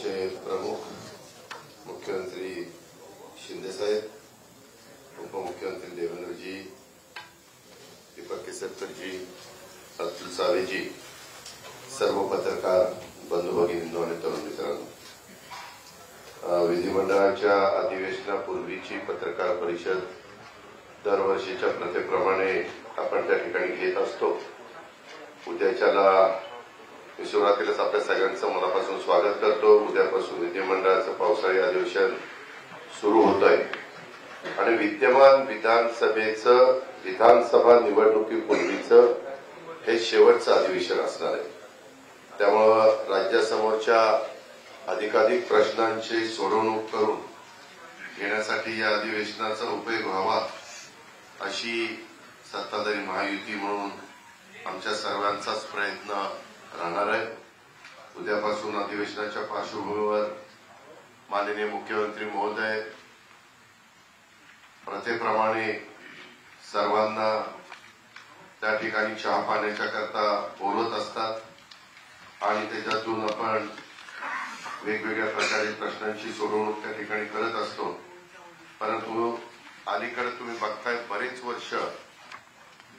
आमचे प्रमुख मुख्यमंत्री शिंदे साहेब, उपमुख्यमंत्री देवेंद्रजी, दीपक केसरकरजी, अब्दुल सावेजी, सर्व पत्रकार बंधू भगिनींनो आणि तरुण मित्रांनो, विधिमंडळाच्या अधिवेशनापूर्वीची पत्रकार परिषद दरवर्षीच्या प्रथेप्रमाणे आपण त्या ठिकाणी घेत असतो. उद्याच्याला मी सुरुवातीलाच आपल्या सगळ्यांचं मनापासून स्वागत करतो. उद्यापासून विधिमंडळाचं पावसाळी अधिवेशन सुरू होत आहे आणि विद्यमान विधानसभेचं विधानसभा निवडणुकीपूर्वीचं हे शेवटचं अधिवेशन असणार आहे. त्यामुळं राज्यासमोरच्या अधिकाधिक प्रश्नांची सोडवणूक करून घेण्यासाठी या अधिवेशनाचा उपयोग व्हावा अशी सत्ताधारी महायुती म्हणून आमच्या सर्वांचाच प्रयत्न राहणार आहे. उद्यापासून अधिवेशनाच्या पार्श्वभूमीवर माननीय मुख्यमंत्री महोदय प्रथेप्रमाणे सर्वांना त्या ठिकाणी चहा पाण्याच्या करता बोलत असतात आणि त्याच्यातून आपण वेगवेगळ्या प्रकारे प्रश्नांची सोडवणूक त्या ठिकाणी करत असतो. परंतु अलीकडे तुम्ही बघताय बरेच वर्ष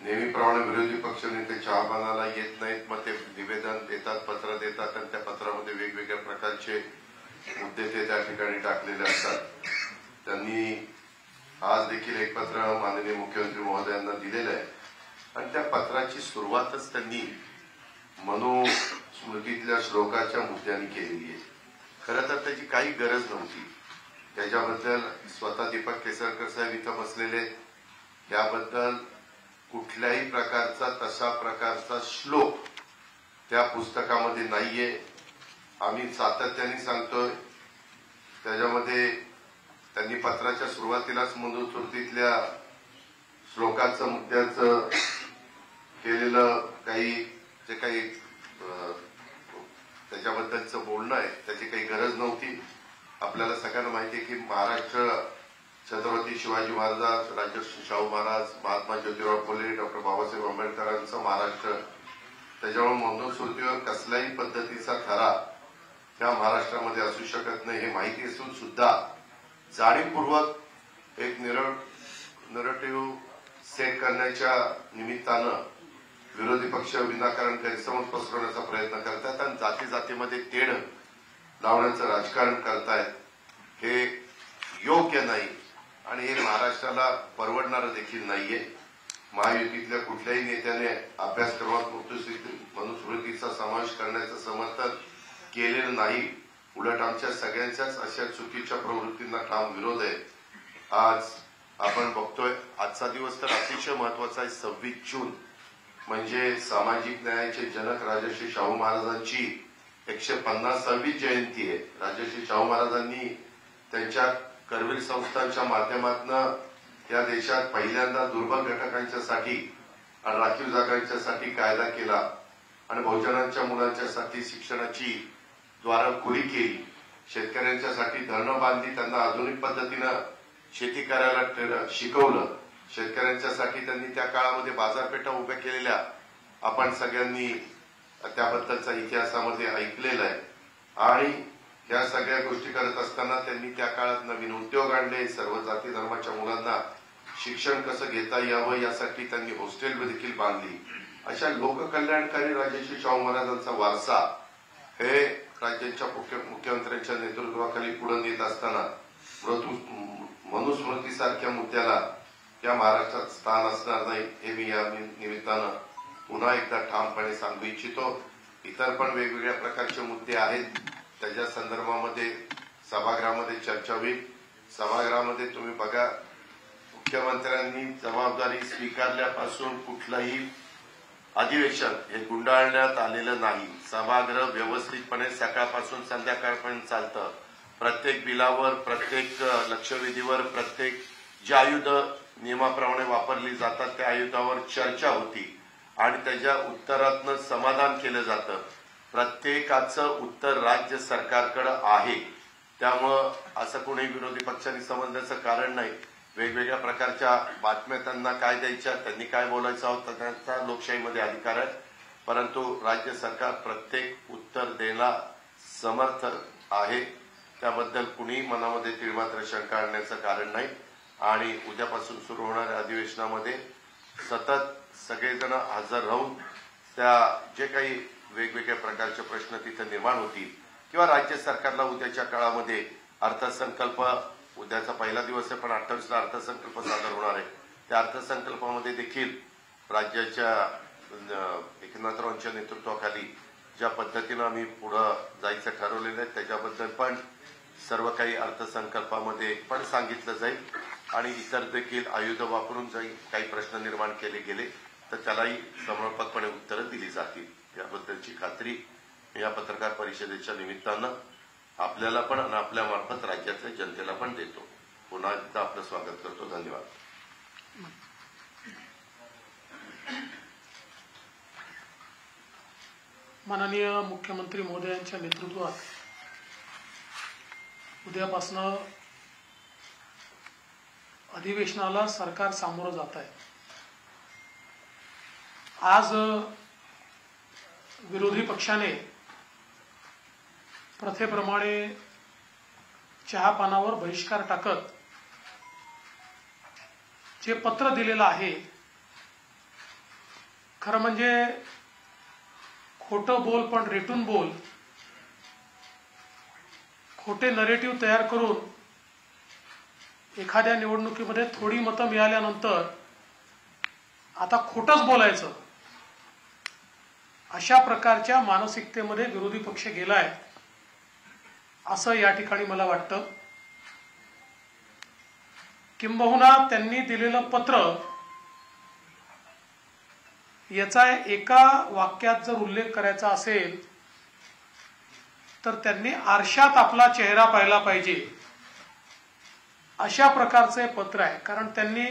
नेहमीप्रमाणे विरोधी पक्षनेते चहापानाला येत नाहीत. मग ते निवेदन देतात, पत्र देतात आणि त्या पत्रामध्ये वेगवेगळ्या प्रकारचे मुद्दे ते त्या ठिकाणी टाकलेले असतात. त्यांनी आज देखील एक पत्र माननीय मुख्यमंत्री महोदयांना दिलेलं आहे आणि त्या पत्राची सुरुवातच त्यांनी मनुस्मृतीतल्या श्लोकाच्या मुद्द्यांनी केलेली आहे. खरं तर त्याची काही गरज नव्हती. त्याच्याबद्दल स्वतः दीपक केसरकर साहेब इथं बसलेले, याबद्दल कुठल्याही प्रकारचा तसा प्रकारचा श्लोक त्या पुस्तकामध्ये नाहीये. आम्ही सातत्याने सांगतोय. त्याच्यामध्ये त्यांनी पत्राच्या सुरुवातीलाच मनुस्मृतीतल्या श्लोकाचं मुद्द्याचं केलेलं जे काही त्याच्याबद्दलचं बोलणं आहे त्याची काही गरज नव्हती. आपल्याला सगळ्यांना माहिती आहे की महाराष्ट्र छत्रपती शिवाजी महाराज, राजर्षी शाहू महाराज, महात्मा ज्योतिराव फुले, डॉक्टर बाबासाहेब आंबेडकरांचं महाराष्ट्र. त्याच्यामुळे मनुस्मृतीवर कसल्याही पद्धतीचा ठरा त्या महाराष्ट्रामध्ये असू शकत नाही हे माहिती असून सुद्धा जाणीवपूर्वक एक नरेटिव्ह सेट करण्याच्या निमित्तानं विरोधी पक्ष विनाकारण गैरसमज पसरवण्याचा प्रयत्न करतात आणि जाती जातीमध्ये तेढ लावण्याचं राजकारण करतायत. हे योग्य नाही आणि हे महाराष्ट्राला परवडणारं देखील नाहीये. महायुतीतल्या कुठल्याही नेत्याने अभ्यासक्रमात मनुस्मृतीचा समावेश करण्याचं समर्थन केलेलं नाही. उलट आमच्या सगळ्यांच्याच अशा चुकीच्या प्रवृत्तींना ठाम विरोध आहे. आज आपण बघतोय आजचा दिवस तर अतिशय महत्वाचा आहे. 26 जून म्हणजे सामाजिक न्यायाचे जनक राजर्षी शाहू महाराजांची 150वी जयंती आहे. राजर्षी शाहू महाराजांनी त्यांच्या करवीर संस्थांच्या माध्यमातून या देशात पहिल्यांदा दुर्बल घटकांच्यासाठी आणि राखीव जागांच्यासाठी कायदा केला आणि बहुजनांच्या मुलांच्यासाठी शिक्षणाची द्वारं खुली केली. शेतकऱ्यांच्यासाठी धरणं बांधली, त्यांना आधुनिक पद्धतीनं शेती करायला शिकवलं. शेतकऱ्यांच्यासाठी त्यांनी त्या काळामध्ये बाजारपेठा उभ्या केलेल्या आपण सगळ्यांनी त्याबद्दलचा इतिहासामध्ये ऐकलेला आहे. आणि या सगळ्या गोष्टी करत असताना त्यांनी त्या काळात नवीन उद्योग आणले. सर्व जाती धर्माच्या मुलांना शिक्षण कसं घेता यावं यासाठी त्यांनी हॉस्टेल देखील बांधली. अशा लोककल्याणकारी राजर्षी शाहू महाराजांचा वारसा हे राज्याच्या मुख्यमंत्र्यांच्या नेतृत्वाखाली पुढे नेत असताना मनुस्मृतीसारख्या मुद्द्याला या महाराष्ट्रात स्थान असणार नाही हे मी या निमित्तानं पुन्हा एकदा ठामपणे सांगू इच्छितो. इतर पण वेगवेगळ्या प्रकारचे मुद्दे आहेत. त्याच्या संदर्भामध्ये सभागृहामध्ये चर्चा होईल. सभागृहामध्ये तुम्ही बघा, मुख्यमंत्र्यांनी जबाबदारी स्वीकारल्यापासून कुठलंही अधिवेशन हे गुंडाळण्यात आलेलं नाही. सभागृह व्यवस्थितपणे सकाळपासून संध्याकाळपर्यंत चालतं. प्रत्येक बिलावर, प्रत्येक लक्षवेधीवर, प्रत्येक जी आयुध नियमाप्रमाणे वापरली जातात त्या आयुधावर चर्चा होती आणि त्याच्या उत्तरातनं समाधान केलं जातं. प्रत्येकाचं उत्तर राज्य सरकारकडे आहे. त्यामुळं असं कोणी विरोधी पक्षांनी समजण्याचं कारण नाही. वेगवेगळ्या प्रकारच्या बातम्या त्यांना काय द्यायच्या, त्यांनी काय बोलायचं होतं, त्यांचा लोकशाहीमध्ये अधिकार आहे. परंतु राज्य सरकार प्रत्येक उत्तर देण्याला समर्थ आहे, त्याबद्दल कुणी मनामध्ये तीळमात्र शंका आणण्याचं कारण नाही। आणि उद्यापासून सुरू होणाऱ्या अधिवेशनामध्ये सतत सगळेजण हजर राहून त्या जे काही वेगवेगळ्या प्रकारचे प्रश्न तिथे निर्माण होतील किंवा राज्य सरकारला उद्याच्या काळामध्ये अर्थसंकल्प, उद्याचा पहिला दिवस आहे पण 28ला अर्थसंकल्प सादर होणार आहे, त्या अर्थसंकल्पामध्ये देखील राज्याच्या एकनाथरावांच्या नेतृत्वाखाली ज्या पद्धतीनं आम्ही पुढे जायचं ठरवलेलं आहे त्याच्याबद्दल पण सर्व काही अर्थसंकल्पामध्ये पण सांगितलं जाईल आणि इतर देखील आयुध वापरून जर काही प्रश्न निर्माण केले गेले तर त्यालाही समर्पकपणे उत्तरं दिली जातील याबद्दलची खात्री या पत्रकार परिषदेच्या निमित्तानं आपल्याला पण आणि आपल्या मार्फत राज्यातल्या जनतेला पण देतो। पुन्हा एकदा आपलं स्वागत करतो। धन्यवाद। माननीय मुख्यमंत्री महोदयांच्या नेतृत्वात उद्यापासून अधिवेशनाला सरकार सामोरं जात आहे। आज विरोधी पक्षाने प्रथेप्रमाणे चहापानावर बहिष्कार टाकत जे पत्र दिलेलं आहे, खरं म्हणजे खोटं बोल पण रेटून बोल, खोटे नरेटिव्ह तयार करून एखाद्या निवडणुकीमध्ये थोडी मतं मिळाल्यानंतर आता खोटंच बोलायचं, अशा प्रकारच्या मानसिकतेमध्ये विरोधी पक्ष गेलाय असं या ठिकाणी मला वाटतं। किंबहुना त्यांनी दिलेलं पत्र याचा एका वाक्यात जर उल्लेख करायचा असेल तर त्यांनी आरशात आपला चेहरा पाहिला पाहिजे अशा प्रकारचे पत्र आहे। कारण त्यांनी,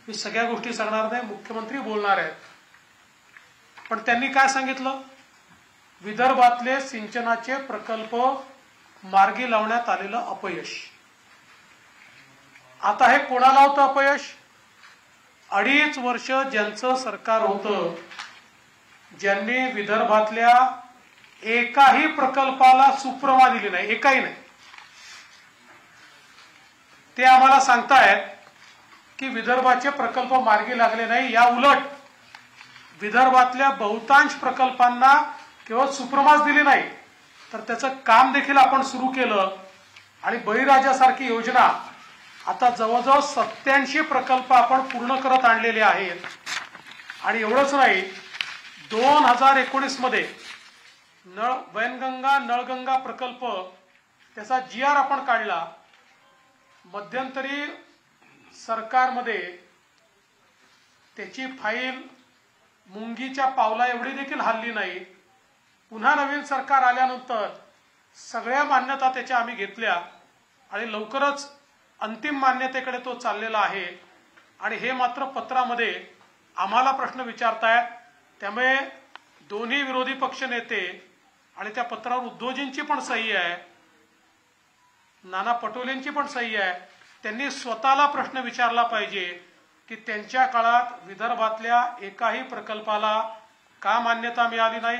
मी सगळ्या गोष्टी सांगणार नाही, मुख्यमंत्री बोलणार आहेत, पण त्यांनी काय सांगितलं, विदर्भातले सिंचनाचे प्रकल्प मार्गी लावण्यात आलेलं अपयश। आता हे कोणाला होतं अपयश? 2.5 वर्ष ज्यांचं सरकार होतं, ज्यांनी विदर्भातल्या एकाही प्रकल्पाला सुप्रमा दिली नाही, एकाही नाही, ते आम्हाला सांगतायत की विदर्भाचे प्रकल्प मार्गी लागले नाही। या उलट विदर्भातल्या बहुतांश प्रकल्पांना केवळ सुप्रमाच दिली नाही तर त्याचं काम देखील आपण सुरू केलं आणि बळीराजासारखी योजना आता जवळजवळ 87 प्रकल्प आपण पूर्ण करत आणलेले आहेत। आणि एवढंच नाही, 2019 मध्ये वैनगंगा नळगंगा प्रकल्प त्याचा GR आपण काढला। मध्यंतरी सरकारमध्ये त्याची फाईल मुंगीच्या पावला एवढी देखील हल्ली नाही। पुन्हा नवीन सरकार आल्यानंतर सगळ्या मान्यता त्याच्या आम्ही घेतल्या आणि लवकरच अंतिम मान्यतेकडे तो चाललेला आहे। आणि हे मात्र पत्रामध्ये आम्हाला प्रश्न विचारतायत, त्यामुळे दोन्ही विरोधी पक्ष नेते आणि त्या पत्रावर उद्धवजींची पण सही आहे, नाना पटोलेंची पण सही आहे, त्यांनी स्वतःला प्रश्न विचारला पाहिजे की त्यांच्या काळात विदर्भातल्या एकाही प्रकल्पाला का मान्यता मिळाली नाही,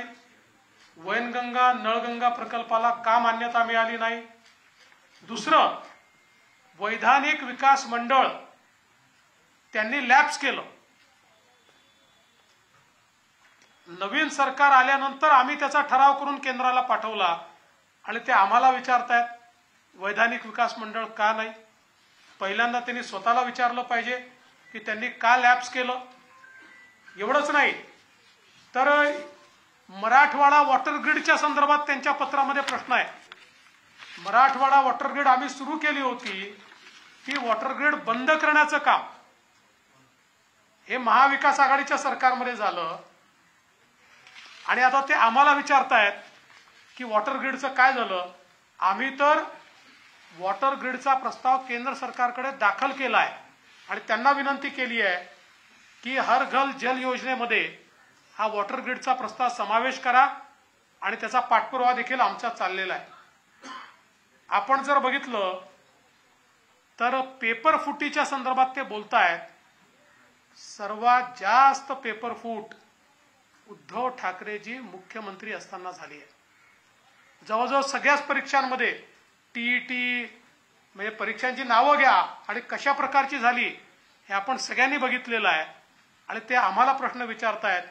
वैनगंगा नळगंगा प्रकल्पाला का मान्यता मिळाली नाही। दुसरं, वैधानिक विकास मंडळ त्यांनी लॅप्स केलं। नवीन सरकार आल्यानंतर आम्ही त्याचा ठराव करून केंद्राला पाठवला आणि ते आम्हाला विचारतायत वैधानिक विकास मंडळ का नाही। पहिल्यांदा त्यांनी स्वतःला विचारलं पाहिजे की त्यांनी का लॅप्स केलं। एवढंच नाही तर मराठवाडा वॉटर ग्रिडच्या संदर्भात त्यांच्या पत्रामध्ये प्रश्न आहे। मराठवाडा वॉटर ग्रिड आम्ही सुरू केली होती, ती वॉटर ग्रिड बंद करण्याचं काम हे महाविकास आघाडीच्या सरकारमध्ये झालं आणि आता ते आम्हाला विचारतायत की वॉटर ग्रिडचं काय झालं। आम्ही तर वॉटर ग्रिडचा प्रस्ताव केंद्र सरकारकडे दाखल केला आहे आणि त्यांना विनंती केली आहे की हर घर जल योजनेमध्ये हा वॉटर ग्रिडचा प्रस्ताव समावेश करा आणि त्याचा पाठपुरावा देखील आमचा चाललेला आहे। आपण जर बघितलं तर पेपर फुटीच्या संदर्भात ते बोलतायत, सर्वात जास्त पेपर फूट उद्धव ठाकरेजी मुख्यमंत्री असताना झाली आहे। जवळजवळ सगळ्याच परीक्षांमध्ये टीईटी म्हणजे परीक्षांची नावं घ्या आणि कशा प्रकारची झाली हे आपण सगळ्यांनी बघितलेलं आहे आणि ते आम्हाला प्रश्न विचारतायत.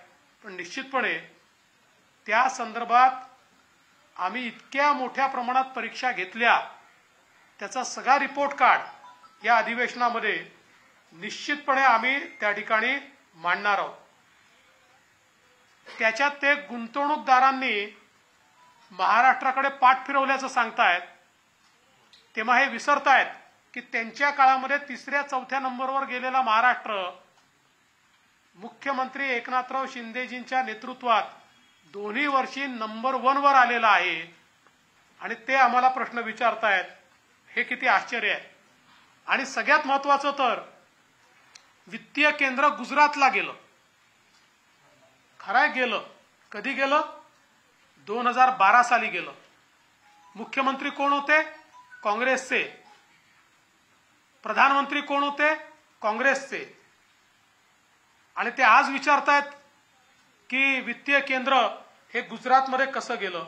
पण निश्चितपणे त्या संदर्भात आम्ही इतक्या मोठ्या प्रमाणात परीक्षा घेतल्या त्याचा सगळा रिपोर्ट कार्ड या अधिवेशनामध्ये निश्चितपणे आम्ही त्या ठिकाणी मांडणार आहोत. त्याच्यात ते गुंतवणूकदारांनी महाराष्ट्राकडे पाठ फिरवल्याचं सांगतायत तेव्हा हे विसरतायत की त्यांच्या काळामध्ये 3ऱ्या-4थ्या नंबरवर गेलेला महाराष्ट्र मुख्यमंत्री एकनाथराव शिंदेजींच्या नेतृत्वात दोन्ही वर्षी नंबर 1 वर आलेला आहे आणि ते आम्हाला प्रश्न विचारतायत. हे किती आश्चर्य आहे. आणि सगळ्यात महत्वाचं तर वित्तीय केंद्र गुजरातला गेलं. खरंय गेलं. कधी गेलं? 2012 साली गेलं. मुख्यमंत्री कोण होते? काँग्रेसचे. प्रधानमंत्री कोण होते? काँग्रेसचे. आणि ते आज विचारतायत की वित्तीय केंद्र हे गुजरातमध्ये कसं गेलं.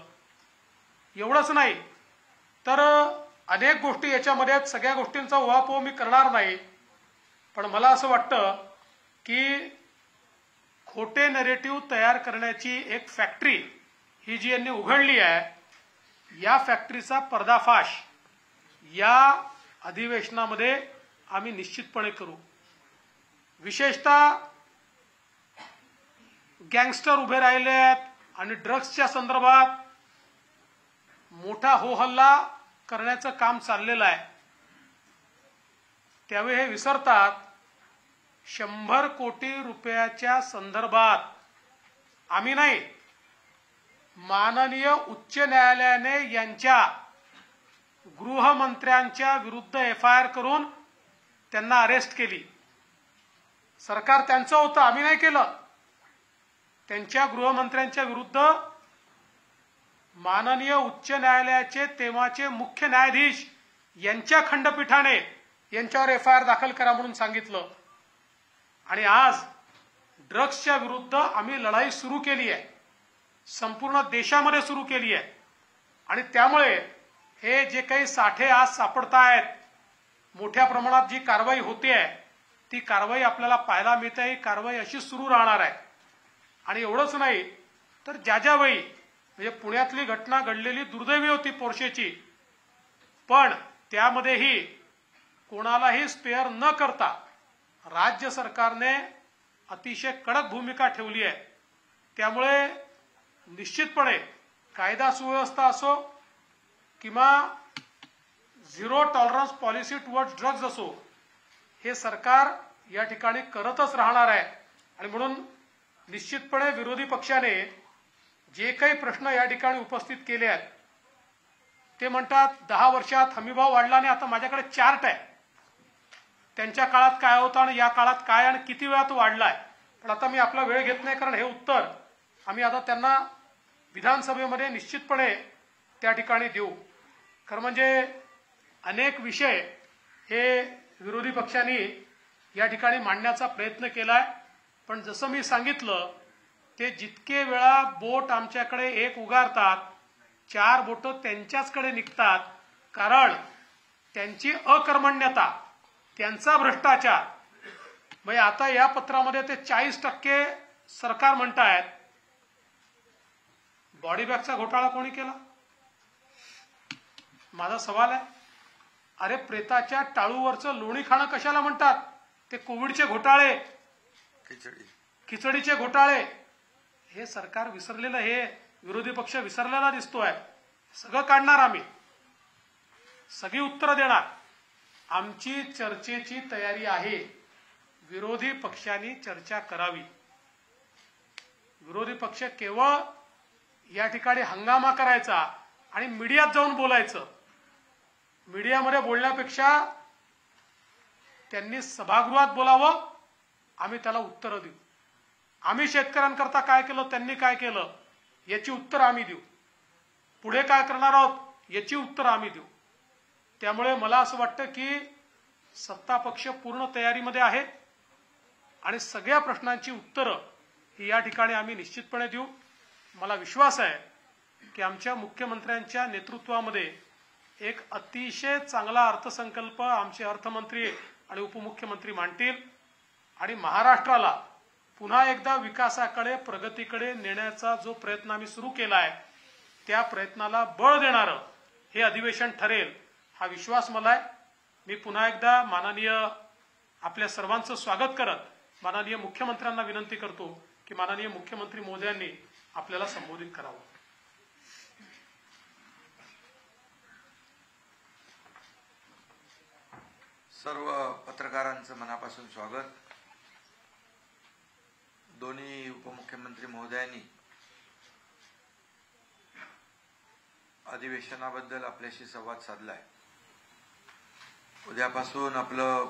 एवढंच नाही तर अनेक गोष्टी याच्यामध्ये आहेत. सगळ्या गोष्टींचा उहापोह मी करणार नाही. पण मला असं वाटतं की खोटे नरेटिव्ह तयार करण्याची एक फॅक्टरी ही जी यांनी उघडली आहे या फॅक्टरीचा पर्दाफाश या अधिवेशनामध्ये आम्ही निश्चितपणे करू. विशेषतः गँगस्टर उभे राहिले आहेत आणि ड्रग्सच्या संदर्भात मोठा होहल्ला करण्याचं काम चाललेलं आहे. त्यावेळी हे विसरतात 100 कोटी रुपयाच्या संदर्भात आम्ही नाही माननीय उच्च न्यायालयाने यांच्या गृहमंत्र्यांच्या विरुद्ध FIR करून त्यांना अरेस्ट केली. सरकार त्यांचं होतं, आम्ही नाही केलं. त्यांच्या गृहमंत्र्यांच्या विरुद्ध माननीय उच्च न्यायालयाचे तेव्हाचे मुख्य न्यायाधीश यांच्या खंडपीठाने यांच्यावर FIR दाखल करा म्हणून सांगितलं. आणि आज ड्रग्सच्या विरुद्ध आम्ही लढाई सुरू केली आहे. संपूर्ण देशामध्ये सुरू केली आहे. आणि त्यामुळे हे जे काही साठे आज सापडतायत मोठ्या प्रमाणात जी कारवाई होते आहे ती कारवाई आपल्याला पाहायला मिळते. ही कारवाई अशी सुरू राहणार आहे. आणि एवढंच नाही तर ज्या वेळी म्हणजे पुण्यातली घटना घडलेली दुर्दैवी होती पोर्शेची, पण त्यामध्येही कोणालाही स्पेअर न करता राज्य सरकारने अतिशय कडक भूमिका ठेवली आहे. त्यामुळे निश्चितपणे कायदा सुव्यवस्था असो किंवा zero tolerance policy towards drugs असो हे सरकार या ठिकाणी करतच राहणार आहे. आणि म्हणून निश्चितपणे विरोधी पक्षाने जे काही प्रश्न या ठिकाणी उपस्थित केले आहेत ते म्हणतात 10 वर्षात हमीभाव वाढला आणि आता माझ्याकडे चार्ट आहे त्यांच्या काळात काय होतं आणि या काळात काय आणि किती वेळा तो वाढलाय. पण आता मी आपला वेळ घेत नाही कारण हे उत्तर आम्ही आता त्यांना विधानसभेमध्ये निश्चितपणे त्या ठिकाणी देऊ. खरं म्हणजे अनेक विषय हे विरोधी पक्षांनी या ठिकाणी मांडण्याचा प्रयत्न केलाय. पण जसं मी सांगितलं ते जितके वेळा बोट आमच्याकडे एक उगारतात 4 बोटं त्यांच्याचकडे निघतात. कारण त्यांची अकर्मण्यता, त्यांचा भ्रष्टाचार. म्हणजे आता या पत्रामध्ये ते 40% सरकार म्हणतायत. बॉडी बॅगचा घोटाळा कोणी केला? माझा सवाल आहे. अरे प्रेताच्या टाळूवरचं लोणी खाणं कशाला म्हणतात? ते कोविडचे घोटाळे, खिचडीचे घोटाळे हे सरकार विसरलेलं, हे विरोधी पक्ष विसरलेला दिसतोय. सगळं काढणार आम्ही, सगळी उत्तरं देणार. आमची चर्चेची तयारी आहे. विरोधी पक्षांनी चर्चा करावी. विरोधी पक्ष केवळ या ठिकाणी हंगामा करायचा आणि मीडियात जाऊन बोलायचं. मीडियामध्ये बोलण्यापेक्षा त्यांनी सभागृहात बोलावं, आम्ही त्याला उत्तरं देऊ. आम्ही शेतकऱ्यांकरता काय केलं, त्यांनी काय केलं याची उत्तरं आम्ही देऊ. पुढे काय करणार आहोत याची उत्तरं आम्ही देऊ. त्यामुळे मला असं वाटतं की सत्ता पक्ष पूर्ण तयारीमध्ये आहे आणि सगळ्या प्रश्नांची उत्तरं ही या ठिकाणी आम्ही निश्चितपणे देऊ. मला विश्वास आहे की आमच्या मुख्यमंत्र्यांच्या नेतृत्वामध्ये एक अतिशय चांगला अर्थसंकल्प आमचे अर्थमंत्री आणि उपमुख्यमंत्री मांडतील आणि महाराष्ट्राला पुन्हा एकदा विकासाकडे प्रगतीकडे नेण्याचा जो प्रयत्न आम्ही सुरू केला आहे त्या प्रयत्नाला बळ देणारं हे अधिवेशन ठरेल हा विश्वास मला आहे। मी पुन्हा एकदा माननीय आपल्या सर्वांचं स्वागत करत माननीय मुख्यमंत्र्यांना विनंती करतो की माननीय मुख्यमंत्री महोदयांनी आपल्याला संबोधित करावं। सर्व पत्रकारांचं मनापासून स्वागत। दोन्ही उपमुख्यमंत्री महोदयांनी अधिवेशनाबद्दल आपल्याशी संवाद साधलाय। उद्यापासून आपलं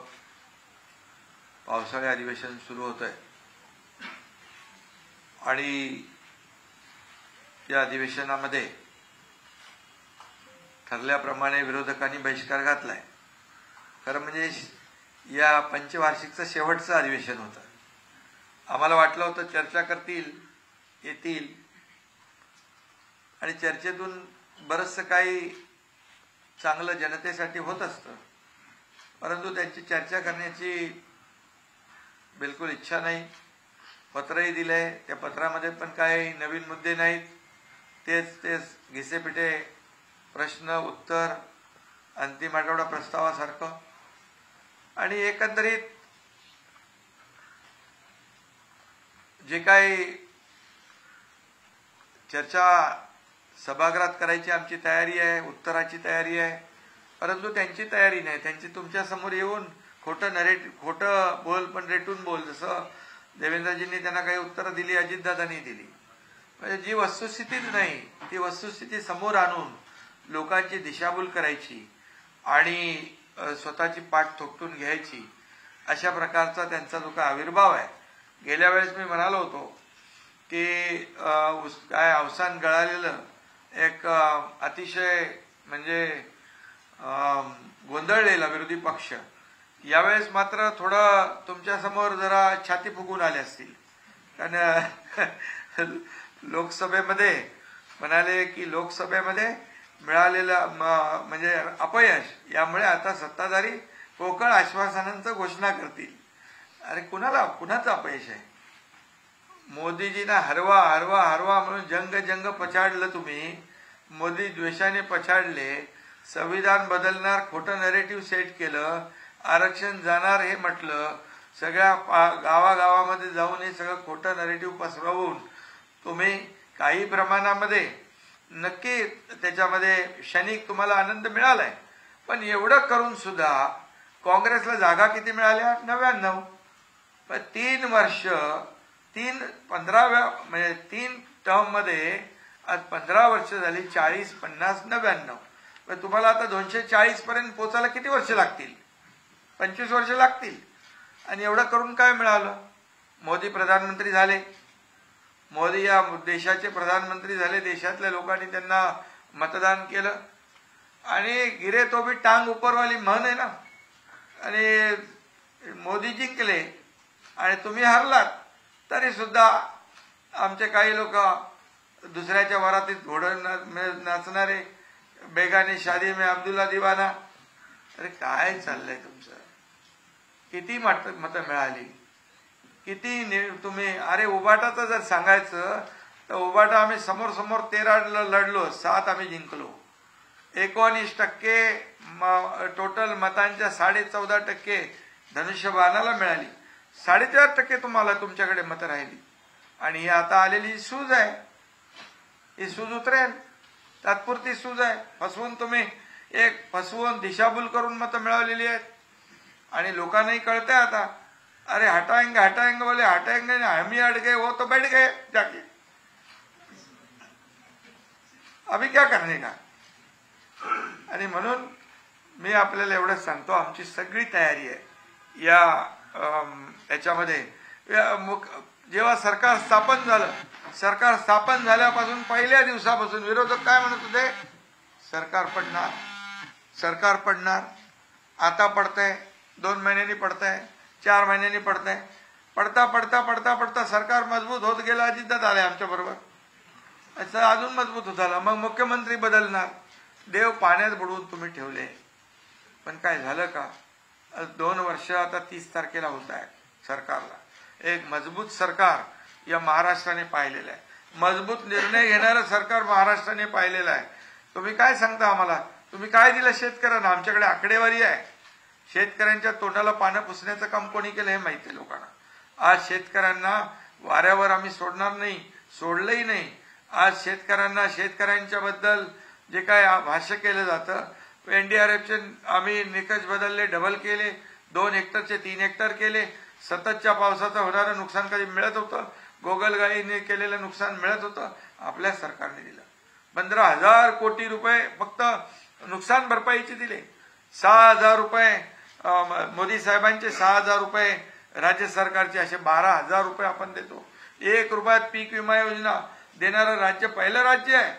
पावसाळी अधिवेशन सुरू होतंय आणि या अधिवेशनामध्ये ठरल्याप्रमाणे विरोधकांनी बहिष्कार घातलाय। खरं म्हणजे या पंचवार्षिकचं शेवटचं अधिवेशन होतं। आम्हाला वाटलं होतं चर्चा करतील, येतील आणि चर्चेतून बरंचसं काही चांगलं जनतेसाठी होत असतं, परंतु त्यांची चर्चा करण्याची बिलकुल इच्छा नाही। पत्रही दिलंय, त्या पत्रामध्ये पण काही नवीन मुद्दे नाहीत, तेच घिसेपिटे प्रश्न उत्तर अंतिम आठवडा प्रस्तावासारखं। आणि एकंदरीत जे काही चर्चा सभागृहात करायची आमची तयारी आहे, उत्तराची तयारी आहे, परंतु त्यांची तयारी नाही। त्यांची तुमच्या समोर येऊन खोटं बोल पण रेटून बोल, जसं देवेंद्रजींनी त्यांना काही उत्तरं दिली, अजितदादांनी दिली। म्हणजे जी वस्तुस्थितीच नाही ती वस्तुस्थिती समोर आणून लोकांची दिशाभूल करायची आणि स्वतःची पाठ थोपटून घ्यायची, अशा प्रकारचा त्यांचा जो काय आविर्भाव आहे। गेल्या वेळेस मी म्हणालो होतो की काय अवसान गळालेलं एक अतिशय म्हणजे गोंधळलेला विरोधी पक्ष यावेळेस मात्र थोडं तुमच्या समोर जरा छाती फुगून आले असतील। कारण लोकसभेमध्ये म्हणाले की लोकसभेमध्ये मिळालेलं म्हणजे अपयश यामुळे आता सत्ताधारी पोकळ आश्वासनांचं घोषणा करतील। अरे कुणाचं अपयश आहे? मोदीजींना हरवा हरवा हरवा म्हणून जंग पछाडलं तुम्ही, मोदी द्वेषाने पछाडले, संविधान बदलणार खोटं नरेटिव्ह सेट केलं, आरक्षण जाणार हे म्हटलं, सगळ्या गावागावामध्ये जाऊन हे सगळं खोटं नरेटिव्ह पसरवून तुम्ही काही प्रमाणामध्ये नक्की त्याच्यामध्ये क्षणिक तुम्हाला आनंद मिळालाय, पण एवढं करून सुद्धा काँग्रेसला जागा किती मिळाल्या? 99। पण 3 वर्ष 15व्या म्हणजे 3 टर्म मध्ये आज 15 वर्ष झाली, 40 50 99। पण तुम्हाला आता 240 पर्यंत पोहोचायला किती वर्ष लागतील? 25 वर्ष लागतील। आणि एवढं करून काय मिळालं? मोदी प्रधानमंत्री झाले, मोदी या देशाचे प्रधानमंत्री झाले, देशातल्या लोकांनी त्यांना मतदान केलं आणि गिरे तो भी टांग उपरवाली म्हण आहे ना, आणि मोदी जिंकले आणि तुम्ही हरलात, तरी सुद्धा आमचे काही लोक दुसऱ्याच्या वरातीत घोडं नाचणारे, बेगाने शादी में अब्दुल्ला दिवाना। अरे काय चाललंय तुमचं? किती मतं मिळाली, किती तुम्ही? अरे उबाटाचं जर सांगायचं तर उबाटा आम्ही समोर 13 लढलो, 7 आम्ही जिंकलो। 19% टोटल मतांच्या 14.5% धनुष्यबाणाला मिळाली, 4.5% तुम्हाला तुमच्याकडे मतं राहिली। आणि ही आता आलेली सूज आहे, ही सूज उतरेल, तात्पुरती सूज आहे। फसवून दिशाभूल करून मतं मिळवलेली आहेत आणि लोकांनाही कळतंय आता। अरे हटाएंगे बोले, हटाएंगे नहीं, हम ही हट गए, वो तो बैठ गए जाके, अभी क्या करने का? आणि म्हणून मी आपल्याला एवढंच सांगतो, आमची सगळी तयारी आहे याच्यामध्ये। जेव्हा सरकार स्थापन झाल्यापासून पहिल्या दिवसापासून विरोधक काय म्हणत होते? सरकार पडणार। आता पडतंय, 2 महिन्यांनी पडतंय, 4 महिन्यांनी पडतंय। पडता सरकार मजबूत होत गेला। अजितदादा आले आमच्या बरोबर, असं अजून मजबूत होत आला। मग मुख्यमंत्री बदलणार, देव पाण्यात बुडवून तुम्ही ठेवले, पण काय झालं का? 2 वर्ष आता 30 तारखेला होत आहे सरकारला. एक मजबूत सरकार या महाराष्ट्राने पाहिलेलं आहे, मजबूत निर्णय घेणारं सरकार महाराष्ट्राने पाहिलेलं आहे. तुम्ही काय सांगता आम्हाला? तुम्ही काय दिलं शेतकऱ्यांना? आमच्याकडे आकडेवारी आहे. शेतकऱ्यांच्या तोंडाला पानं पुसण्याचं काम कोणी केलं हे माहिती आहे लोकांना. आज शेतकऱ्यांना वाऱ्यावर आम्ही सोडणार नाही, सोडलंही नाही. आज शेतकऱ्यांना, शेतकऱ्यांच्या बद्दल जे काय भाष्य केलं जातं, एनडीआरएफचे आम्ही निकष बदलले, डबल केले, 2 हेक्टरचे 3 हेक्टर केले. सततच्या पावसाचं होणारं नुकसान कधी मिळत होतं, गोगलगाईने केलेलं नुकसान मिळत होतं, आपल्या सरकारने दिलं. 15,000 कोटी रुपये फक्त नुकसान भरपाईचे दिले. 6,000 रुपये मोदी साहेबांचे, 6,000 रुपये राज्य सरकारचे, असे 12,000 रुपये आपण देतो. 1 रुपयात पीक विमा योजना देणारं राज्य पहिलं राज्य आहे.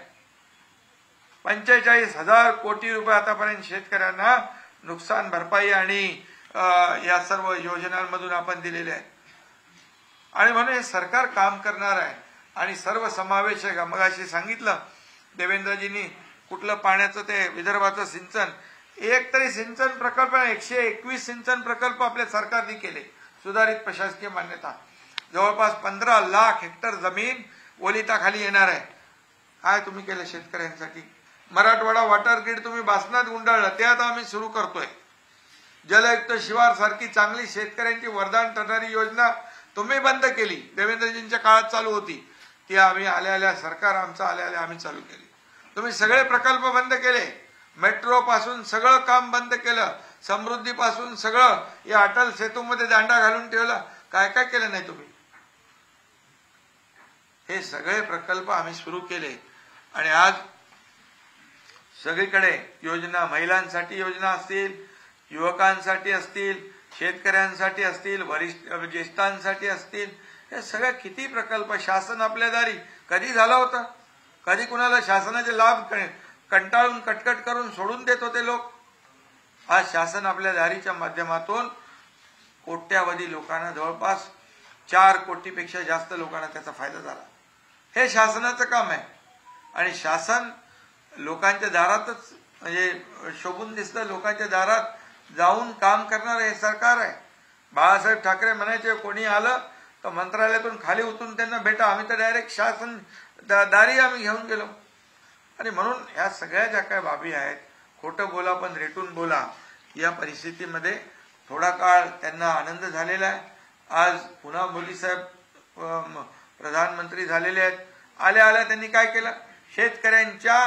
45,000 कोटी रुपये आतापर्यंत शेतकऱ्यांना नुकसान भरपाई आणि या सर्व योजनांमधून आपण दिलेले आहेत. आणि म्हणून हे सरकार काम करणार आहे आणि सर्व समावेशक. मगाशी सांगितलं देवेंद्रजींनी, कुठलं पाण्याचं ते विदर्भाचं सिंचन, एक तरी सिंचन प्रकल्प, 121 सिंचन प्रकल्प आपल्या सरकारने केले, सुधारित प्रशासकीय मान्यता. जवळपास 15 लाख हेक्टर जमीन ओलिताखाली येणार आहे. काय तुम्ही केलं शेतकऱ्यांसाठी? मराठवाडा वॉटर ग्रीड तुम्ही बासनात गुंडाळलं, ते आता आम्ही सुरू करतोय. जलयुक्त शिवार सारखी चांगली शेतकऱ्यांची वरदान ठरणारी योजना तुम्ही बंद केली, देवेंद्रजींच्या काळात चालू होती, ती आम्ही आल्या सरकार आमचं आल्या आम्ही चालू केली. तुम्ही सगळे प्रकल्प बंद केले, मेट्रो पासून सगळं काम बंद केलं, समृद्धी पासून सगळं या अटल सेतूमध्ये दांडा घालून ठेवला. काय काय केलं नाही तुम्ही? हे सगळे प्रकल्प आम्ही सुरू केले आणि आज सगळीकडे योजना, महिलांसाठी योजना असतील, युवकांसाठी असतील, शेतकऱ्यांसाठी असतील, वरिष्ठ ज्येष्ठांसाठी असतील, हे सगळे किती प्रकल्प शासन आपल्या दारी. कधी झालं होतं? कधी कुणाला शासनाचे लाभ कंटाळून कटकट करून सोडून देत होते लोक? आज शासन आपल्या दारीच्या माध्यमातून कोट्यावधी लोकांना, जवळपास 4 कोटीपेक्षा जास्त लोकांना त्याचा फायदा झाला. हे शासनाचं काम आहे आणि शासन लोकांच्या दारातच म्हणजे शोभून दिसतं, लोकांच्या दारात जाऊन काम करणार हे सरकार आहे. बाळासाहेब ठाकरे म्हणायचे, कोणी आलं तर मंत्रालयातून खाली उतरून त्यांना भेटा. आम्ही तर डायरेक्ट शासन दारी आम्ही घेऊन गेलो. आणि म्हणून ह्या सगळ्या ज्या काय बाबी आहेत, खोटं बोला पण रेटून बोला, या परिस्थितीमध्ये थोडा काळ त्यांना आनंद झालेला आहे. आज पुन्हा मोदी साहेब प्रधानमंत्री झालेले आहेत. आल्या त्यांनी काय केलं? शेतकऱ्यांच्या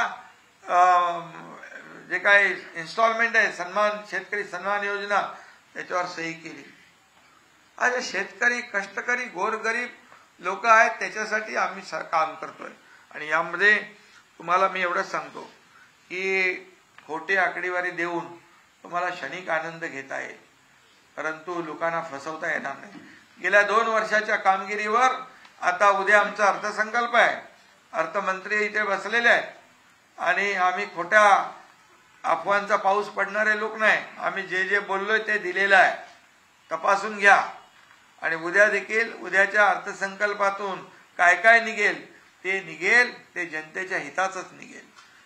जे काही इन्स्टॉलमेंट आहे, सन्मान, शेतकरी सन्मान योजना, त्याच्यावर सही केली. आज शेतकरी, कष्टकरी, गोरगरीब लोक आहेत, त्याच्यासाठी आम्ही काम करतोय. आणि यामध्ये तुम्हाला मी एवढंच सांगतो की खोटी आकडेवारी देऊन तुम्हाला क्षणिक आनंद घेता येईल, परंतु लोकांना फसवता येणार नाही. गेल्या 2 वर्षाच्या कामगिरीवर आता उद्या आमचा अर्थसंकल्प आहे. अर्थमंत्री इथे बसलेले आहेत आणि आम्ही खोट्या अफवांचा पाऊस पडणारे लोक नाही. आम्ही जे जे बोललोय ते दिलेलं आहे, तपासून घ्या. आणि उद्या देखील उद्याच्या अर्थसंकल्पातून काय काय निघेल ते जनतेच्या हिताचंच निघेल,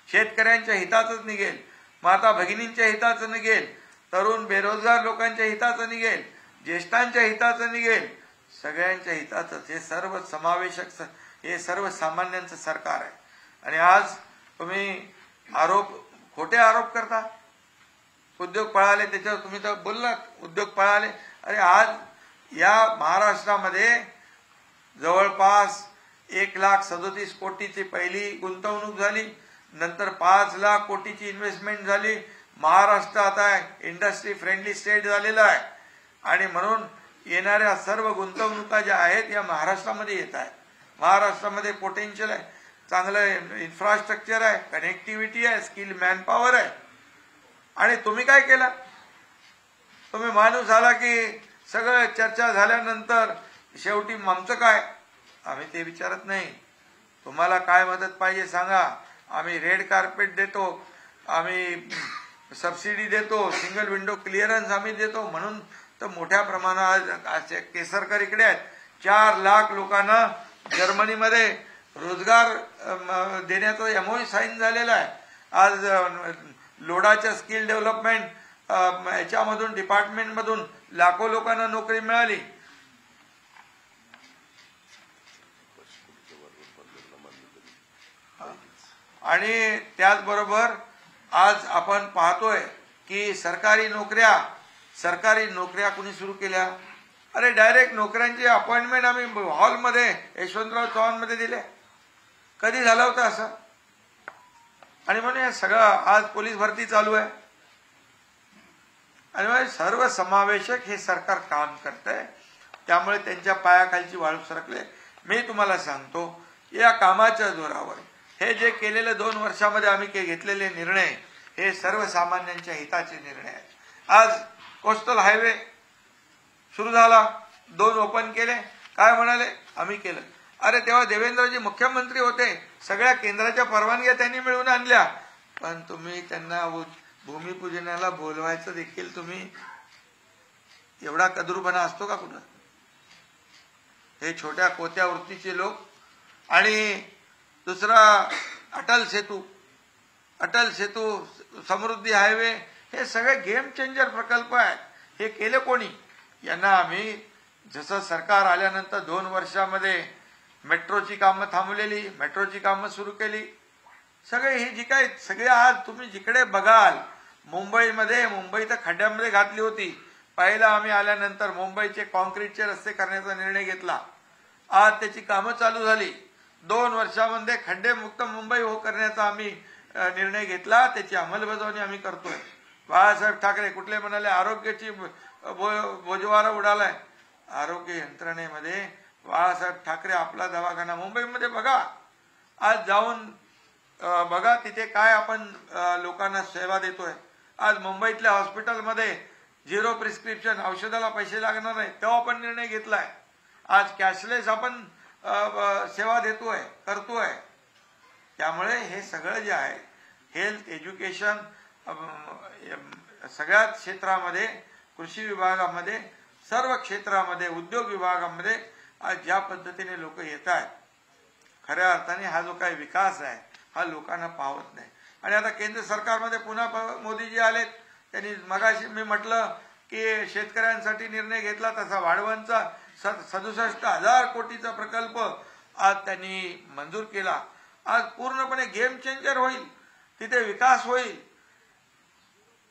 शेतकऱ्यांच्या हिताचंच निघेल, माता भगिनींच्या हिताचं निघेल, तरुण बेरोजगार लोकांच्या हिताचं निघेल, ज्येष्ठांच्या हिताचं निघेल, सगळ्यांच्या हिताचंच. हे सर्व समावेशक, हे सर्वसामान्यांचं सरकार आहे. आणि आज तुम्ही खोटे आरोप करता. उद्योग पळाले, त्याच्यावर तुम्ही तर बोललात, उद्योग पळाले. अरे आज या महाराष्ट्रामध्ये जवळपास 1,37,00,000 कोटीची पहिली गुंतवणूक झाली, नंतर 5 लाख कोटीची इन्व्हेस्टमेंट झाली. महाराष्ट्र आता इंडस्ट्री फ्रेंडली स्टेट झालेला आहे आणि म्हणून येणाऱ्या सर्व गुंतवणुका ज्या आहेत या महाराष्ट्रामध्ये येत आहेत. महाराष्ट्रामध्ये पोटेन्शियल आहे, चांगलं इन्फ्रास्ट्रक्चर आहे, कनेक्टिव्हिटी आहे, स्किल मॅनपॉवर आहे. आणि तुम्ही काय केलं? तुम्ही माणूस आला की सगळं चर्चा झाल्यानंतर शेवटी आमचं काय? आम्ही ते विचारत नाही. तुम्हाला काय मदत पाहिजे सांगा, आम्ही रेड कार्पेट देतो, आम्ही सबसिडी देतो, सिंगल विंडो क्लिअरन्स आम्ही देतो. म्हणून तर मोठ्या प्रमाणात केसरकर इकडे आहेत. 4 लाख लोकांना जर्मनीमध्ये रोजगार देण्याचा एमओयू साईन झालेला आहे. आज लोडाच्या स्किल डेव्हलपमेंट याच्यामधून डिपार्टमेंटमधून लाखो लोकांना नोकरी मिळाली. आणि त्याचबरोबर आज आपण पाहतोय की सरकारी नोकऱ्या कुणी सुरू केल्या. अरे डायरेक्ट नोकऱ्यांची अपॉइंटमेंट आम्ही हॉलमध्ये यशवंतराव चव्हाणमध्ये दिले. कधी झालं होतं असं? आणि म्हणून हे सगळं आज पोलीस भरती चालू आहे. आणि म्हणजे सर्व समावेशक हे सरकार काम करत आहे. त्यामुळे त्यांच्या पायाखालची वाळू सरकले. मी तुम्हाला सांगतो, या कामाच्या जोरावर हे जे केलेले 2 वर्षामध्ये आम्ही घेतलेले निर्णय हे सर्वसामान्यांच्या हिताचे निर्णय आहेत. आज कोस्टल हायवे सुरू झाला, 2 ओपन केले. काय म्हणाले? आम्ही केलं. अरे तेव्हा देवेंद्रजी मुख्यमंत्री होते, सगळ्या केंद्राच्या परवानग्या त्यांनी मिळवून आणल्या, पण तुम्ही त्यांना भूमिपूजनाला बोलवायचं देखील तुम्ही एवढा कदरूपणा असतो का कुठं? हे छोट्या कोत्या वृत्तीचे लोक. आणि दुसरा अटल सेतू, समृद्धी हायवे, हे सगळे गेम चेंजर प्रकल्प आहेत. हे केले कोणी? यांना आम्ही जसं सरकार आल्यानंतर 2 वर्षामध्ये मेट्रोची कामं थांबलेली, मेट्रोची कामं सुरू केली. सगळे ही जी काय सगळे आज तुम्ही जिकडे बघाल, मुंबई तर खड्ड्यामध्ये घातली होती. पहिला आम्ही आल्यानंतर मुंबईचे कॉन्क्रीटचे रस्ते करण्याचा निर्णय घेतला. आज त्याची कामं चालू झाली. 2 वर्षामध्ये खड्डेमुक्त मुंबई करण्याचा आम्ही निर्णय घेतला. त्याची अंमलबजावणी आम्ही करतोय. बाळासाहेब ठाकरे कुठले म्हणाले आरोग्याची बोजवारा उडालाय. आरोग्य यंत्रणेमध्ये बाळासाहेब ठाकरे आपला दवाखाना मुंबईमध्ये बघा, आज जाऊन बघा तिथे काय आपण लोकांना सेवा देतोय. आज मुंबईतल्या हॉस्पिटलमध्ये 0 प्रिस्क्रिप्शन, औषधाला पैसे लागणार नाही, तेव्हा आपण निर्णय घेतलाय. आज कॅशलेस आपण सेवा करतोय. त्यामुळे हे सगळं जे आहे, हेल्थ, एज्युकेशन, सगळ्याच क्षेत्रामध्ये, कृषी विभागामध्ये, सर्व क्षेत्रामध्ये, उद्योग विभागामध्ये आज ज्या पद्धतीने लोक येत आहेत, खऱ्या अर्थाने हा जो काही विकास आहे हा लोकांना पावत नाही. आणि आता केंद्र सरकारमध्ये पुन्हा मोदीजी आलेत. त्यांनी मगाशी मी म्हटलं की शेतकऱ्यांसाठी निर्णय घेतला तसा वाढवणचा 67,000 कोटीचा प्रकल्प आज त्यांनी मंजूर केला. आज पूर्णपणे गेम चेंजर होईल, तिथे विकास होईल.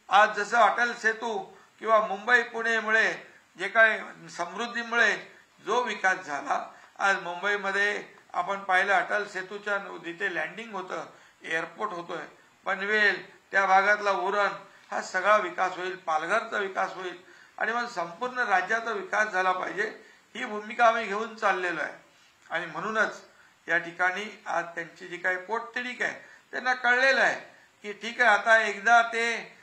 आज जसं अटल सेतू किंवा मुंबई पुणेमुळे जे काय समृद्धीमुळे जो विकास झाला, आज मुंबईमध्ये आपण पाहिलं अटल सेतूच्या तिथे लँडिंग होतं, एअरपोर्ट होतोय, पनवेल त्या भागातला उरण, हा सगळा विकास होईल. पालघरचा विकास होईल. आणि मग संपूर्ण राज्याचा विकास झाला पाहिजे, ही भूमिका आम्ही घेऊन चाललेलो आहे. आणि म्हणूनच या ठिकाणी आज त्यांची जी काही पोटतिडीक आहे, त्यांना कळलेलं आहे की ठीक आहे, आता एकदा ते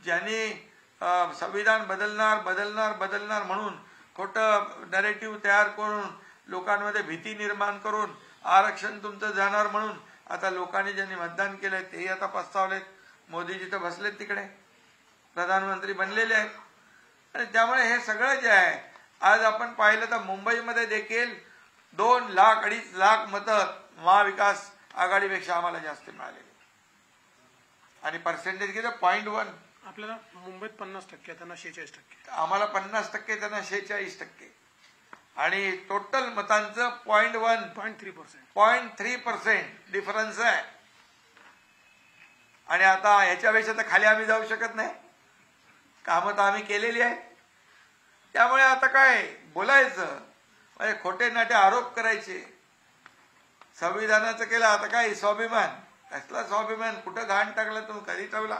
ज्यांनी संविधान बदलणार म्हणून खोटं नॅरेटिव्ह तयार करून लोकांमध्ये भीती निर्माण करून आरक्षण तुमचं जाणार म्हणून आता लोकांनी ज्यांनी मतदान केलंय तेही आता पस्तावलेत. मोदीजी तर बसलेत तिकडे, प्रधानमंत्री बनलेले आहेत. आणि त्यामुळे हे सगळं जे आहे, आज आपण पाहिलं तर मुंबईमध्ये देखील 2 लाख 2.5 लाख मतं महाविकास आघाडीपेक्षा आम्हाला जास्त मिळालेली. आणि पर्सेंटेज किती? 0.1. आपल्याला मुंबईत 50%, त्यांना 46%. आम्हाला 50%, त्यांना 46%. आणि टोटल मतांचं 0.3% डिफरन्स आहे. आणि आता याच्यापेक्षा तर खाली आम्ही जाऊ शकत नाही. कामं तर आम्ही केलेली आहेत. त्यामुळे आता काय बोलायचं, म्हणजे खोटे नाटे आरोप करायचे. संविधानाचं केलं, आता काय स्वाभिमान? कसला स्वाभिमान? कुठं घाण टाकला तुम्ही? कधी ठेवला?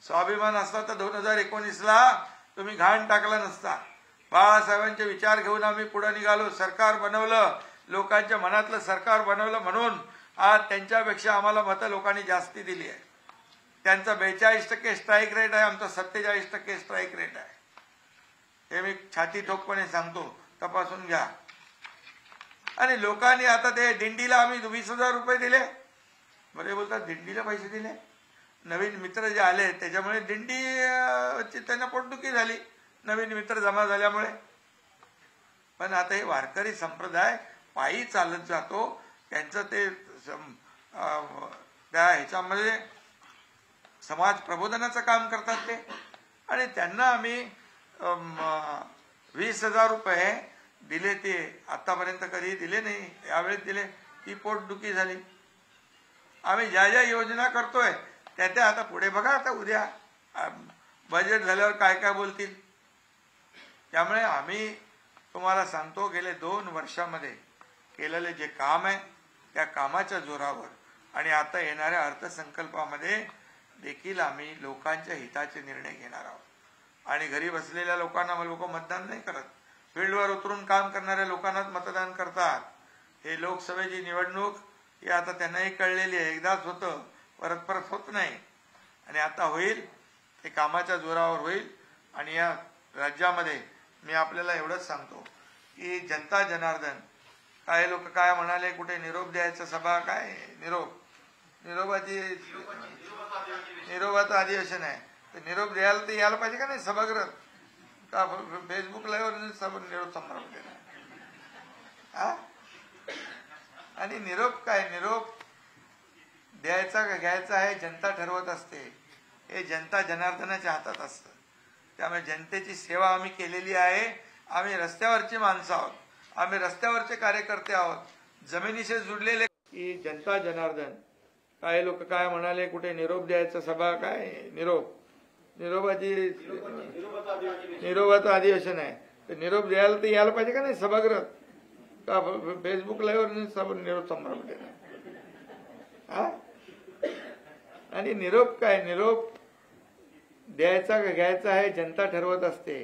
स्वाभिमान असता तर 2019ला तुम्ही घाण टाकला नसता. बाळासाहेबांचे विचार घेऊन आम्ही पुढे निघालो, सरकार बनवलं, लोकांच्या मनातलं सरकार बनवलं. म्हणून आज त्यांच्यापेक्षा आम्हाला मतं लोकांनी जास्ती दिली आहे. त्यांचा 42% स्ट्राईक रेट आहे, आमचा 47% स्ट्राईक रेट आहे. हे मी छाती ठोकपणे सांगतो, तपासून घ्या. आणि लोकांनी आता ते दिंडीला आम्ही 20,000 रुपये दिले. बरे बोलतात दिंडीला पैसे दिले. नवीन मित्र जे आले त्याच्यामुळे दिंडी त्यांना पोटदुखी झाली, नवीन मित्र जमा झाल्यामुळे. पण आता हे वारकरी संप्रदाय पायी चालत जातो, त्यांचं ते त्या ह्याच्यामध्ये समाज प्रबोधनाचं काम करतात ते, आणि त्यांना आम्ही 20,000 रुपये दिले. ते आतापर्यंत कधी दिले नाही, यावेळेस दिले. ती पोटदुखी झाली. आम्ही ज्या ज्या योजना करतोय त्या आता पुढे बघा, आता उद्या बजेट झाल्यावर काय काय बोलतील. त्यामुळे आम्ही तुम्हाला सांगतो, गेले 2 वर्षामध्ये केलेले जे काम आहे त्या कामाच्या जोरावर आणि आता येणाऱ्या अर्थसंकल्पामध्ये देखील आम्ही लोकांच्या हिताचे निर्णय घेणार आहोत. आणि घरी बसलेल्या लोकांना लोक मतदान नाही करत, फील्डवर उतरून काम करणाऱ्या लोकांनाच मतदान करतात. हे लोकसभेची निवडणूक ही आता त्यांनाही कळलेली आहे, एकदाच होतं, परत परत होत नाही. आणि आता होईल ते कामाच्या जोरावर होईल. आणि या राज्यामध्ये मी आपल्याला एवढंच सांगतो की जनता जनार्दन, काही लोक काय म्हणाले, कुठे निरोप द्यायचा सभा, काय निरोपाचं अधिवेशन आहे, तर निरोप द्यायला तर यायला पाहिजे का नाही सभागृहात, का फेसबुक लाईव्हवर निरोप समारंभ देणार. आणि निरोप काय, निरोप द्यायचा का घ्यायचा आहे जनता ठरवत असते. हे जनता जनार्दनाच्या हातात असतं. त्यामुळे जनतेची सेवा आम्ही केलेली आहे. आम्ही रस्त्यावरची माणसं आहोत, आम्ही रस्त्यावरचे कार्यकर्ते आहोत, जमिनीशी जुडलेले. की जनता जनार्दन, काही लोक काय म्हणाले, कुठे निरोप द्यायचा सभा, काय निरोपाचं अधिवेशन आहे, तर निरोप द्यायला तर यायला पाहिजे का नाही सभागृहात, का फेसबुक लाईव्हवर निरोप समारंभ देणार. आणि निरोप काय, निरोप द्यायचा का घ्यायचा आहे जनता ठरवत असते.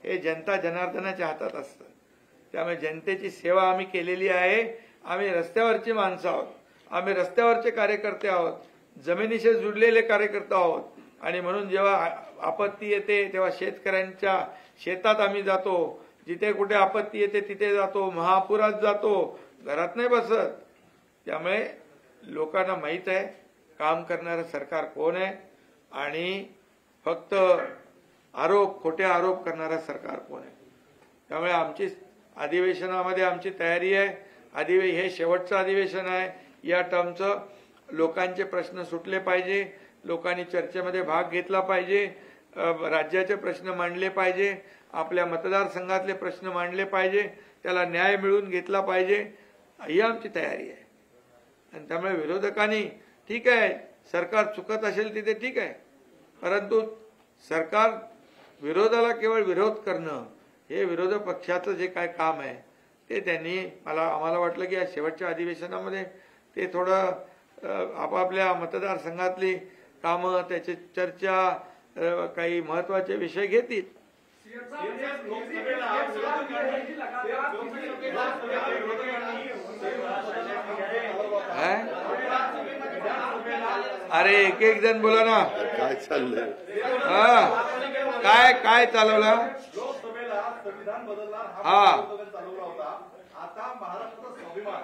हे जनता जनार्दनाच्या हातात असतं. त्यामुळे जनतेची सेवा आम्ही केलेली आहे. आम्ही रस्त्यावरची माणसं आहोत, आम्ही रस्त्यावरचे कार्यकर्ते आहोत, जमिनीशी जुडलेले कार्यकर्ते आहोत. आणि म्हणून जेव्हा आपत्ती येते तेव्हा शेतकऱ्यांच्या शेतात आम्ही जातो, जिथे कुठे आपत्ती येते तिथे जातो, महापुरात जातो, घरात नाही बसत. त्यामुळे लोकांना माहीत आहे काम करणारं सरकार कोण आहे आणि फक्त खोटे आरोप करणारं सरकार कोण आहे. त्यामुळे आमची अधिवेशनामध्ये आमची तयारी आहे. हे शेवटचं अधिवेशन आहे या टर्मचं. लोकांचे प्रश्न सुटले पाहिजे, लोकांनी चर्चेमध्ये भाग घेतला पाहिजे, राज्याचे प्रश्न मांडले पाहिजे, आपल्या मतदारसंघातले प्रश्न मांडले पाहिजे, त्याला न्याय मिळवून घेतला पाहिजे, ही आमची तयारी आहे. आणि त्यामुळे विरोधकांनी ठीक आहे सरकार चुकत असेल तिथे ठीक आहे, परंतु सरकार विरोधाला केवळ विरोध करणं हे विरोधी पक्षाचं जे काय काम आहे ते त्यांनी आम्हाला वाटलं की या शेवटच्या अधिवेशनामध्ये ते थोडं आपापल्या मतदारसंघातली कामं, त्याची चर्चा, काही महत्वाचे विषय घेतील. अरे एक जण बोला ना, काय चाललंय, काय चालवलं. संविधान बदलणार चालवला होता. आता महाराष्ट्राचा स्वाभिमान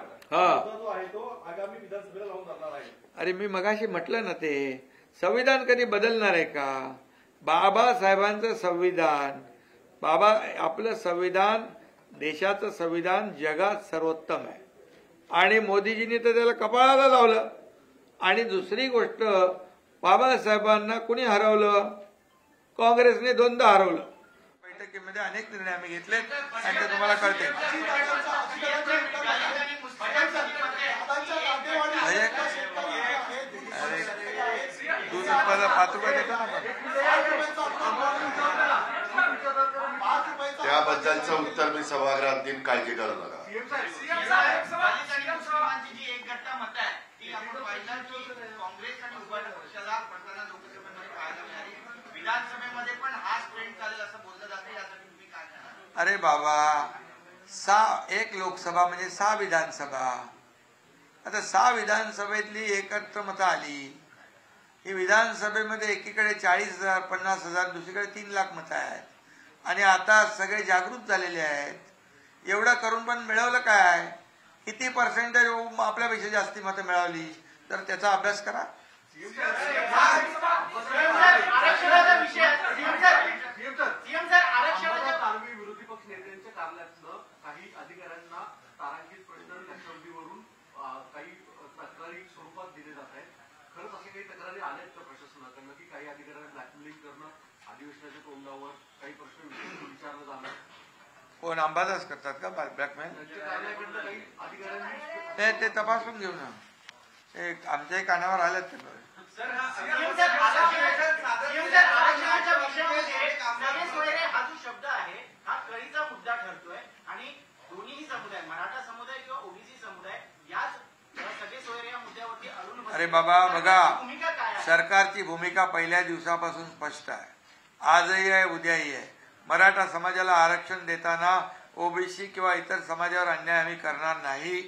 जो आहे तो आगामी विधानसभेला लावून जाणार आहे. अरे मी मगाशी म्हटलं ना, ते संविधान कधी बदलणार आहे का. बाबासाहेबांचं संविधान, आपलं संविधान देशाचं संविधान जगात सर्वोत्तम आहे आणि मोदीजींनी तर त्याला कपाळाला लावलं. आणि दुसरी गोष्ट, बाबासाहेबांना कुणी हरवलं, काँग्रेसने 2दा हरवलं. बैठकीमध्ये अनेक निर्णय आम्ही घेतले आणि ते तुम्हाला कळते. अरे दूध उत्पादन 5 रुपये देतो ना आपण. त्याबद्दलचं उत्तर मी सभागृहात देईन, काळजी करू नका. काँग्रेस आणि उभाटा पक्षाला पडताना लोकसभेमध्ये पाहायला मिळाली, विधानसभेमध्ये पण हाच ट्रेंड चालेल असं बोललं जाते. यासाठी तुम्ही काय करणार. अरे बाबा, 1 लोकसभा म्हणजे 6 विधानसभा. आता 6 विधानसभेतली एकत्र मतं आली. ही विधानसभेमध्ये एकीकडे 40,000 50,000, दुसरीकडे 3 लाख मतं आहेत. आणि आता सगळे जागृत झालेले आहेत. एवढं करून पण मिळवलं काय, किती पर्सेंटेज आपल्यापेक्षा जास्ती मतं मिळवली, तर त्याचा अभ्यास करा. विरोधी पक्ष नेत्यांच्या कार्यालयातलं काही अधिकाऱ्यांना तारांकित प्रश्न लक्षवेधीवरून काही तक्रारी स्वरूपात दिले जात आहेत. अधिवेशनाच्या तोंडावर काही प्रश्न विचारला जाणार. कोण अंबादास करतात का ब्लॅकमेल? काही अधिकाऱ्यांनी ते तपासून घेऊ ना. ते आमच्याही कानावर आलेत ते. आरक्षणाच्या विषयामध्ये सगळे सोयरे हा जो शब्द आहे हा कळीचा मुद्दा ठरतोय आणि दोन्ही समुदाय, मराठा समुदाय किंवा ओबीसी समुदाय, याच सगळे सोयरे या मुद्द्यावरती अडून. अरे बाबा बघा, भूमिका काय आहे? सरकारची भूमिका पहिल्या दिवसापासून स्पष्ट आहे. आजही आहे, उद्याही आहे. मराठा समाजाला आरक्षण देताना ओबीसी किंवा इतर समाजावर अन्याय आम्ही करणार नाही.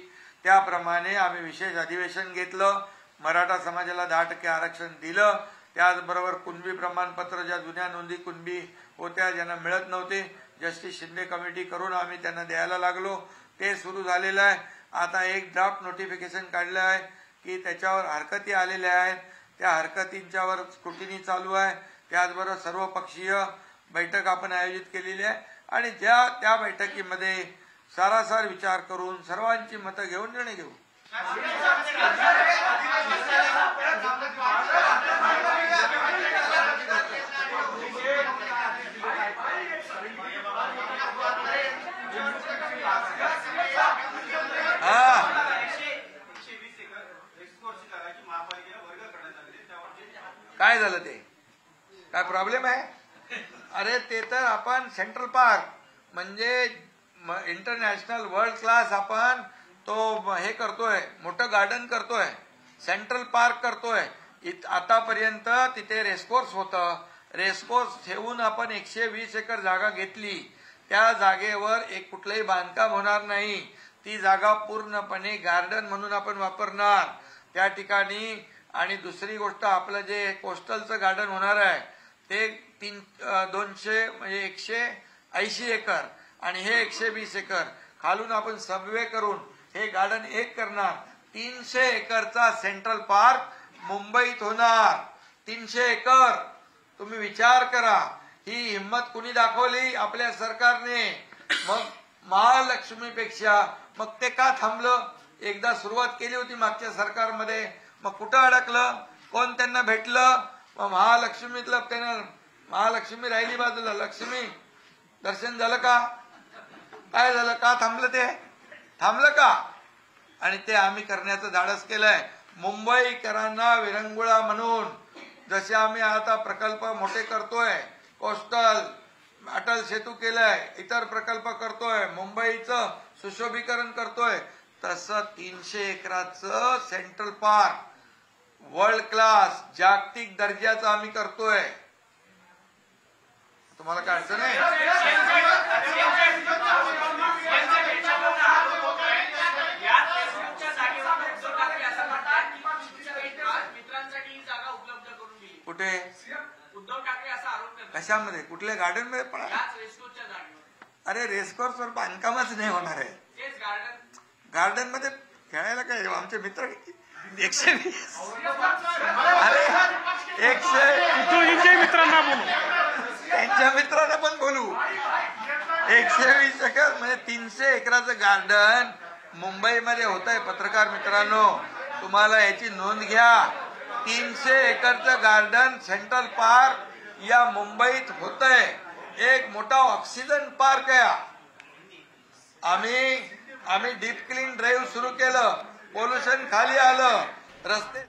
त्याप्रमाणे आम्ही विशेष अधिवेशन घेतलं, मराठा समाजाला 10% आरक्षण दिलं. त्याचबरोबर कुणबी प्रमाणपत्र, ज्या जुन्या नोंदी कुणबी होत्या ज्यांना मिळत नव्हते, जस्टिस शिंदे कमिटी करून आम्ही त्यांना द्यायला लागलो. ते सुरू झालेलं आहे. आता एक ड्राफ्ट नोटिफिकेशन काढलं आहे की त्याच्यावर हरकती आलेल्या आहेत. त्या हरकतींच्यावर स्क्रुटिनी चालू आहे. त्याचबरोबर सर्वपक्षीय बैठक आपण आयोजित केलेली आहे आणि त्या बैठकीमध्ये सारासार विचार करून सर्वांची मतं घेऊन निर्णय घेऊ. काय झालं? ते काय प्रॉब्लेम आहे? अरे ते तर आपण सेंट्रल पार्क म्हणजे इंटरनॅशनल वर्ल्ड क्लास आपण तो हे करतोय, मोठं गार्डन करतोय, सेंट्रल पार्क करतोय. आतापर्यंत तिथे रेसकोर्स होतं. रेसकोर्स ठेवून आपण 120 एकर जागा घेतली. त्या जागेवर एक कुठलंही बांधकाम होणार नाही. ती जागा पूर्णपणे गार्डन म्हणून आपण वापरणार त्या ठिकाणी. आणि दुसरी गोष्ट, आपलं जे कोस्टलचं गार्डन होणार आहे ते 200 म्हणजे 180 एकर आणि हे 120 एकर खालून आपण सबवे करून हे गार्डन एक करणार. 300 एकरचा सेंट्रल पार्क मुंबईत होणार. 300 एकर. तुम्ही विचार करा, ही हिंमत कुणी दाखवली? आपल्या सरकारने. मग महालक्ष्मीपेक्षा मग ते का थांबलं? एकदा सुरुवात केली होती मागच्या सरकारमध्ये, मग कुठं अडकलं? कोण त्यांना भेटलं? मग महालक्ष्मीतलं त्यांना महालक्ष्मी राहिली बाजूला, लक्ष्मी दर्शन झालं का? काय झालं? का थांबलं? ते थांबलं का? आणि ते आम्ही करण्याचं धाडस केलंय. मुंबईकरांना विरंगुळा म्हणून जसे आम्ही आता प्रकल्प मोठे करतोय, कोस्टल अटल सेतू केलंय, इतर प्रकल्प करतोय, मुंबईचं सुशोभीकरण करतोय, तसं 300 एकराचं सेंट्रल पार्क वर्ल्ड क्लास जागतिक दर्जाचं आम्ही करतोय. तुम्हाला काय अडचण आहे? कुठे? उद्धव ठाकरे असा आरोप करतात. कशामध्ये? कुठल्या गार्डन मध्ये? पण अरे रेसकोर्स वर बांधकामच नाही होणार आहे. गार्डन मध्ये खेळायला काय? आमचे मित्र 120 अरे 100 मित्रांना बोलू, त्यांच्या मित्रांना पण बोलू. 120 एकर म्हणजे 300 एकराचं गार्डन मुंबईमध्ये होत आहे. पत्रकार मित्रांनो, तुम्हाला याची नोंद घ्या. 300 एकरचं गार्डन सेंट्रल पार्क या मुंबईत होत आहे. एक मोठा ऑक्सिजन पार्क आहे. आम्ही डीप क्लीन ड्राईव्ह सुरू केलं, पोल्युशन खाली आलं, रस्ते